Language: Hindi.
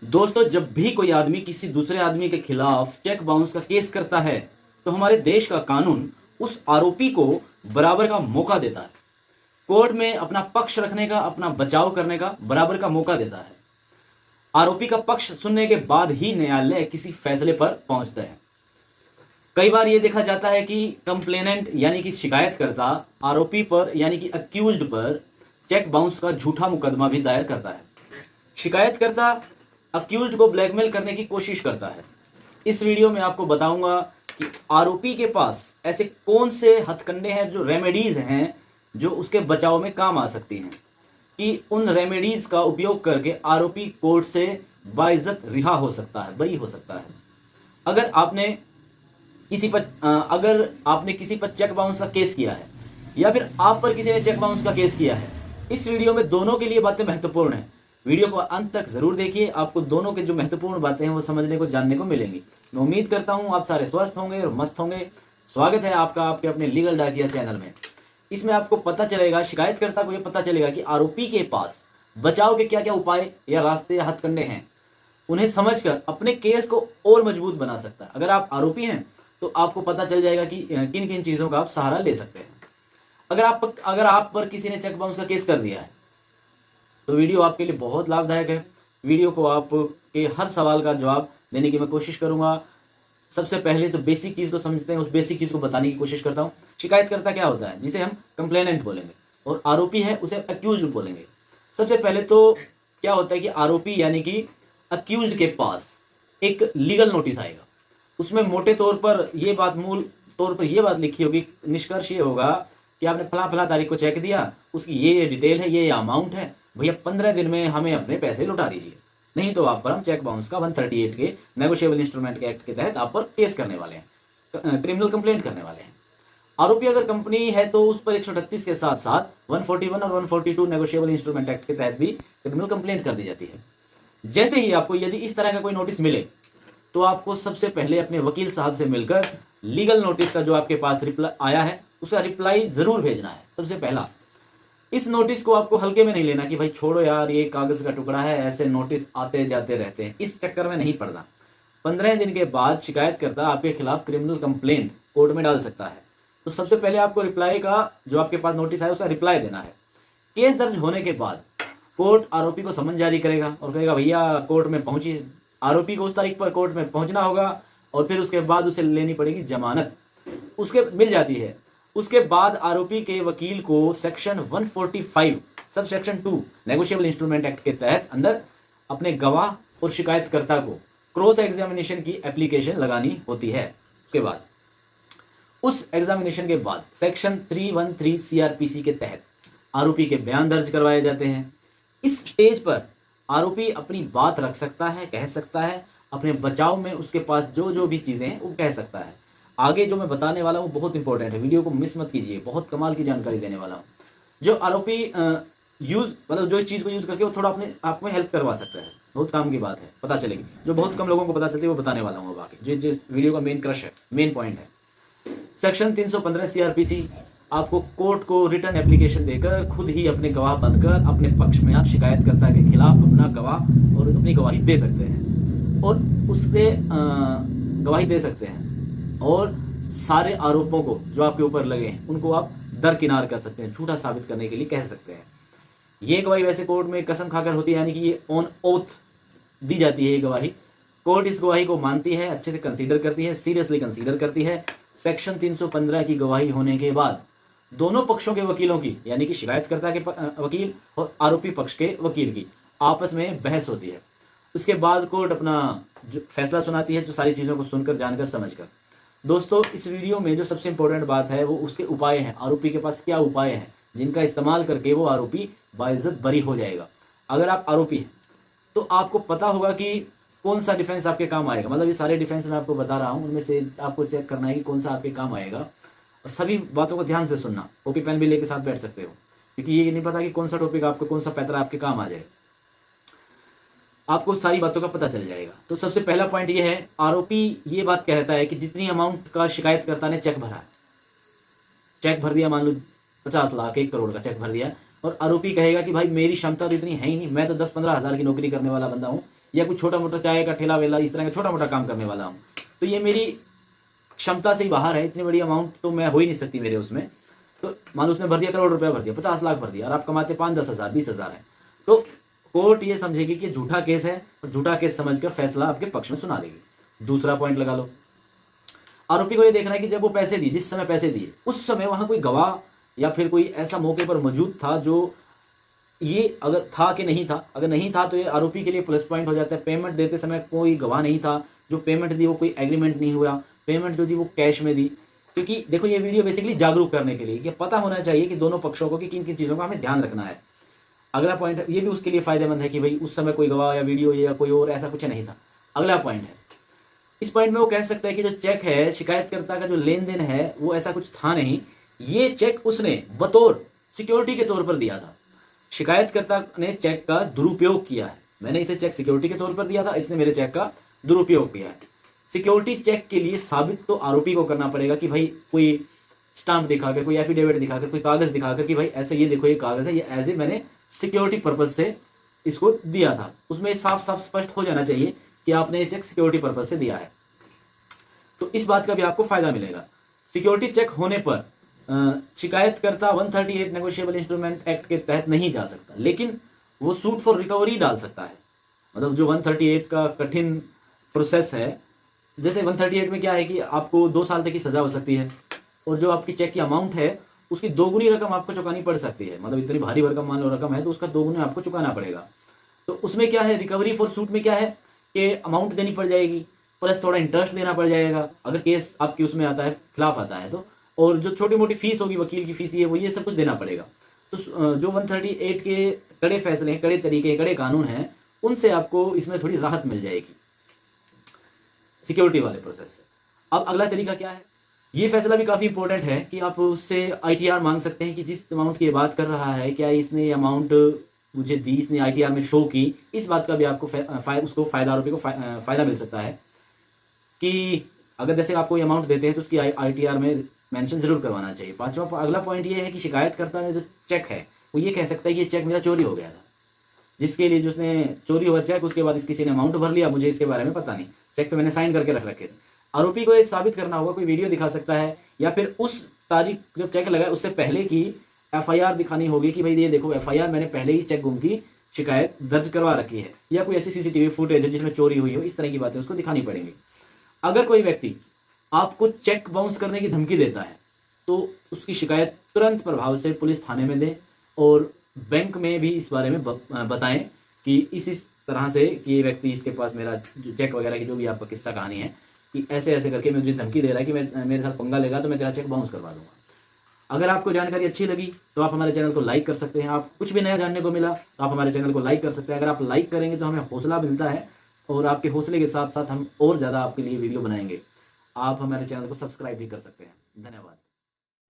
दोस्तों, जब भी कोई आदमी किसी दूसरे आदमी के खिलाफ चेक बाउंस का केस करता है तो हमारे देश का कानून उस आरोपी को बराबर का मौका देता है। कोर्ट में अपना पक्ष रखने का, अपना बचाव करने का बराबर का मौका देता है। आरोपी का पक्ष सुनने के बाद ही न्यायालय किसी फैसले पर पहुंचता है। कई बार यह देखा जाता है कि कंप्लेनेंट यानी कि शिकायतकर्ता आरोपी पर यानी कि अक्यूज्ड पर चेक बाउंस का झूठा मुकदमा भी दायर करता है। शिकायतकर्ता अक्यूज्ड को ब्लैकमेल करने की कोशिश करता है। इस वीडियो में आपको बताऊंगा कि आरोपी के पास ऐसे कौन से हथकंडे हैं, जो रेमेडीज हैं, जो उसके बचाव में काम आ सकती हैं, कि उन रेमेडीज का उपयोग करके आरोपी कोर्ट से बाइज्जत रिहा हो सकता है, बरी हो सकता है। अगर आपने किसी पर चेक बाउंस का केस किया है या फिर आप पर किसी ने चेक बाउंस का केस किया है, इस वीडियो में दोनों के लिए बातें महत्वपूर्ण हैं। वीडियो को अंत तक जरूर देखिए, आपको दोनों के जो महत्वपूर्ण बातें हैं वो समझने को, जानने को मिलेंगी। मैं उम्मीद करता हूं आप सारे स्वस्थ होंगे और मस्त होंगे। स्वागत है आपका आपके अपने लीगल डाकिया चैनल में। इसमें आपको पता चलेगा, शिकायतकर्ता को यह पता चलेगा कि आरोपी के पास बचाव के क्या क्या उपाय या रास्ते या हथकंडे हैं। उन्हें समझकर अपने केस को और मजबूत बना सकता है। अगर आप आरोपी हैं तो आपको पता चल जाएगा कि किन किन चीजों का आप सहारा ले सकते हैं। अगर आप पर किसी ने चेक बाउंस का केस कर दिया है तो वीडियो आपके लिए बहुत लाभदायक है। वीडियो को आपके हर सवाल का जवाब देने की मैं कोशिश करूंगा। सबसे पहले तो बेसिक चीज को समझते हैं, उस बेसिक चीज को बताने की कोशिश करता हूं। शिकायतकर्ता क्या होता है, जिसे हम कंप्लेनेंट बोलेंगे, और आरोपी है उसे अक्यूज्ड बोलेंगे। सबसे पहले तो क्या होता है कि आरोपी यानी कि अक्यूज्ड के पास एक लीगल नोटिस आएगा। उसमें मोटे तौर पर मूल तौर पर यह बात लिखी होगी, निष्कर्ष ये होगा कि आपने फला फला तारीख को चेक दिया, उसकी ये डिटेल है, ये अमाउंट है, भैया 15 दिन में हमें अपने पैसे लौटा दीजिए, नहीं तो आप पर हम चेक बाउंस का 138 के नेगोशिएबल इंस्ट्रूमेंट के एक्ट के तहत आप पर केस करने वाले हैं, क्रिमिनल कंप्लेंट करने वाले हैं। आरोपी अगर कंपनी है तो उस पर 138 के साथ साथ 141 और 142 नेगोशिएबल इंस्ट्रूमेंट एक्ट के तहत भी क्रिमिनल कंप्लेंट कर दी जाती है। जैसे ही आपको यदि इस तरह का कोई नोटिस मिले तो आपको सबसे पहले अपने वकील साहब से मिलकर लीगल नोटिस का जो आपके पास रिप्लाई आया है उसका रिप्लाई जरूर भेजना है। सबसे पहला, इस नोटिस को आपको हल्के में नहीं लेना कि भाई छोड़ो यार, ये कागज का टुकड़ा है, ऐसे नोटिस आते जाते रहते हैं, इस चक्कर में नहीं पड़ना। 15 दिन के बाद शिकायतकर्ता आपके खिलाफ क्रिमिनल कंप्लेंट कोर्ट में डाल सकता है। तो सबसे पहले आपको रिप्लाई का, जो आपके पास नोटिस है उसका रिप्लाई देना है। केस दर्ज होने के बाद कोर्ट आरोपी को समन जारी करेगा और कहेगा भैया कोर्ट में पहुंचिए। आरोपी को उस तारीख पर कोर्ट में पहुंचना होगा और फिर उसके बाद उसे लेनी पड़ेगी जमानत, उसके मिल जाती है। उसके बाद आरोपी के वकील को section 145 sub section 2 negotiable instrument act के तहत अंदर अपने गवाह और शिकायतकर्ता को क्रॉस एग्जामिनेशन की एप्लीकेशन लगानी होती है। उसके बाद उस एग्जामिनेशन के बाद सेक्शन 313 सीआरपीसी के तहत आरोपी के बयान दर्ज करवाए जाते हैं। इस स्टेज पर आरोपी अपनी बात रख सकता है, कह सकता है, अपने बचाव में उसके पास जो जो भी चीजें हैं वो कह सकता है। आगे जो मैं बताने वाला हूँ बहुत इंपॉर्टेंट है, वीडियो को मिस मत कीजिए, बहुत कमाल की जानकारी देने वाला हूँ। जो आरोपी जो इस चीज को यूज करके वो थोड़ा अपने आप में हेल्प करवा सकता है, बहुत काम की बात है, पता चलेगी। जो बहुत कम लोगों को पता चलती है वो बताने वाला हूँ बाकी, जो वीडियो का मेन क्रश है, मेन पॉइंट है। सेक्शन 315 सीआरपीसी आपको कोर्ट को रिटर्न एप्लीकेशन देकर खुद ही अपने गवाह बनकर अपने पक्ष में आप शिकायतकर्ता के खिलाफ अपना गवाह और अपनी गवाही दे सकते हैं और उससे गवाही दे सकते हैं और सारे आरोपों को जो आपके ऊपर लगे हैं उनको आप दरकिनार कर सकते हैं, झूठा साबित करने के लिए कह सकते हैं। ये गवाही वैसे कोर्ट में कसम खाकर होती है, यानी कि ये ऑन ओथ दी जाती है। ये गवाही कोर्ट इस गवाही को मानती है, अच्छे से कंसीडर करती है, सीरियसली कंसीडर करती है। सेक्शन 315 की गवाही होने के बाद दोनों पक्षों के वकीलों की, यानी कि शिकायतकर्ता के वकील और आरोपी पक्ष के वकील की आपस में बहस होती है। उसके बाद कोर्ट अपना जो फैसला सुनाती है, जो सारी चीजों को सुनकर, जानकर, समझकर। दोस्तों, इस वीडियो में जो सबसे इंपॉर्टेंट बात है वो उसके उपाय हैं। आरोपी के पास क्या उपाय हैं जिनका इस्तेमाल करके वो आरोपी बाइज्जत बरी हो जाएगा। अगर आप आरोपी हैं तो आपको पता होगा कि कौन सा डिफेंस आपके काम आएगा। मतलब ये सारे डिफेंस मैं आपको बता रहा हूँ, उनमें से आपको चेक करना है कि कौन सा आपके काम आएगा, और सभी बातों को ध्यान से सुनना। कॉपी पेन भी लेके साथ बैठ सकते हो, क्योंकि ये नहीं पता कि कौन सा टॉपिक आपको, कौन सा पैतरा आपके काम आ जाए। आपको सारी बातों का पता चल जाएगा। तो सबसे पहला पॉइंट ये है, आरोपी ये बात कहता है कि जितनी अमाउंट का शिकायतकर्ता ने चेक भरा, चेक भर दिया, मान लो 50 लाख 1 करोड़ का चेक भर दिया, और आरोपी कहेगा कि भाई मेरी क्षमता तो इतनी है ही नहीं, मैं तो 10-15 हज़ार की नौकरी करने वाला बंदा हूँ, या कुछ छोटा मोटा चाय का ठेला वेला इस तरह का छोटा मोटा काम करने वाला हूँ, तो ये मेरी क्षमता से ही बाहर है। इतनी बड़ी अमाउंट तो मैं हो ही नहीं सकती मेरे उसमें। तो मान लो उसने भर दिया, करोड़ रुपया भर दिया, 50 लाख भर दिया, और आप कमाते 5-10 हज़ार 20 हज़ार है, तो कोर्ट ये समझेगी कि झूठा केस है और झूठा केस समझकर फैसला आपके पक्ष में सुना देगी। दूसरा पॉइंट लगा लो, आरोपी को ये देखना है कि जब वो पैसे दिए, जिस समय पैसे दिए उस समय वहां कोई गवाह या फिर कोई ऐसा मौके पर मौजूद था जो ये अगर था कि नहीं था। अगर नहीं था तो ये आरोपी के लिए प्लस पॉइंट हो जाता है। पेमेंट देते समय कोई गवाह नहीं था, जो पेमेंट दी वो कोई एग्रीमेंट नहीं हुआ, पेमेंट जो दी वो कैश में दी। क्योंकि देखो ये वीडियो बेसिकली जागरूक करने के लिए कि पता होना चाहिए कि दोनों पक्षों को कि किन किन चीज़ों का हमें ध्यान रखना है। अगला पॉइंट ये भी उसके लिए फायदेमंद है कि भाई उस समय कोई गवाह या वीडियो या कोई और ऐसा कुछ नहीं था। अगला पॉइंट है, इस पॉइंट में वो कह सकता है कि जो चेक है, शिकायतकर्ता का जो लेन देन है वो ऐसा कुछ था नहीं, ये चेक उसने बतौर सिक्योरिटी के तौर पर दिया था। शिकायतकर्ता ने चेक का दुरुपयोग किया है। मैंने इसे चेक सिक्योरिटी के तौर पर दिया था, इसने मेरे चेक का दुरुपयोग किया है। सिक्योरिटी चेक के लिए साबित तो आरोपी को करना पड़ेगा कि भाई कोई स्टाम्प दिखाकर, कोई एफिडेविट दिखाकर, कोई कागज दिखाकर कि भाई ऐसे ये देखो ये कागज है, ये एज ए मैंने सिक्योरिटी पर्पज से इसको दिया था। उसमें साफ साफ स्पष्ट हो जाना चाहिए कि आपने ये चेक सिक्योरिटी पर्पज से दिया है। तो इस बात का भी आपको फायदा मिलेगा। सिक्योरिटी चेक होने पर शिकायतकर्ता 138 नेगोशिएबल इंस्ट्रूमेंट एक्ट के तहत नहीं जा सकता, लेकिन वो सूट फॉर रिकवरी डाल सकता है। मतलब जो 138 का कठिन प्रोसेस है, जैसे 138 में क्या है कि आपको 2 साल तक की सजा हो सकती है, और जो आपकी चेक की अमाउंट है उसकी 2 गुनी रकम आपको चुकानी पड़ सकती है। मतलब इतनी भारी भरकम मान लो रकम है तो उसका 2 गुना आपको चुकाना पड़ेगा। तो उसमें क्या है, रिकवरी फॉर सूट में क्या है कि अमाउंट देनी पड़ जाएगी, प्लस थोड़ा इंटरेस्ट देना पड़ जाएगा अगर केस आपकी उसमें आता है, खिलाफ आता है तो। और जो छोटी मोटी फीस होगी, वकील की फीस, ये वो ये सब कुछ देना पड़ेगा। तो जो 138 के कड़े फैसले हैं, कड़े तरीके, कड़े कानून हैं, उनसे आपको इसमें थोड़ी राहत मिल जाएगी सिक्योरिटी वाले प्रोसेस से। अब अगला तरीका क्या है, ये फैसला भी काफ़ी इंपॉर्टेंट है कि आप उससे ITR मांग सकते हैं कि जिस अमाउंट की बात कर रहा है, क्या इसने ये अमाउंट मुझे दी, इसने ITR में शो की। इस बात का भी आपको उसको फायदा, आरोपी को फायदा मिल सकता है कि अगर जैसे आपको ये अमाउंट देते हैं तो उसकी ITR में मेंशन जरूर करवाना चाहिए। पांचवा अगला पॉइंट ये है कि शिकायतकर्ता ने जो चेक है वो ये कह सकता है कि ये चेक मेरा चोरी हो गया था, जिसके लिए जिसने चोरी हुआ चेक, उसके बाद किसी ने अमाउंट भर लिया, मुझे इसके बारे में पता नहीं, चेक पे मैंने साइन करके रख रखे थे। आरोपी को ये साबित करना होगा, कोई वीडियो दिखा सकता है, या फिर उस तारीख जब चेक लगा उससे पहले की FIR दिखानी होगी कि भाई ये देखो FIR मैंने पहले ही चेक गुम की शिकायत दर्ज करवा रखी है, या कोई ऐसी CCTV फुटेज है जिसमें चोरी हुई हो, इस तरह की बातें उसको दिखानी पड़ेंगी। अगर कोई व्यक्ति आपको चेक बाउंस करने की धमकी देता है तो उसकी शिकायत तुरंत प्रभाव से पुलिस थाने में दें, और बैंक में भी इस बारे में बताएं कि इस तरह से कि ये व्यक्ति, इसके पास मेरा जो चेक वगैरह की जो भी आपका किस्सा कहानी है कि ऐसे ऐसे करके मुझे धमकी दे रहा है कि मैं मेरे साथ पंगा लेगा तो मैं तेरा चेक बाउंस करवा दूंगा। अगर आपको जानकारी अच्छी लगी तो आप हमारे चैनल को लाइक कर सकते हैं। आप कुछ भी नया जानने को मिला तो आप हमारे चैनल को लाइक कर सकते हैं। अगर आप लाइक करेंगे तो हमें हौसला मिलता है, और आपके हौसले के साथ साथ हम और ज़्यादा आपके लिए वीडियो बनाएंगे। आप हमारे चैनल को सब्सक्राइब भी कर सकते हैं। धन्यवाद।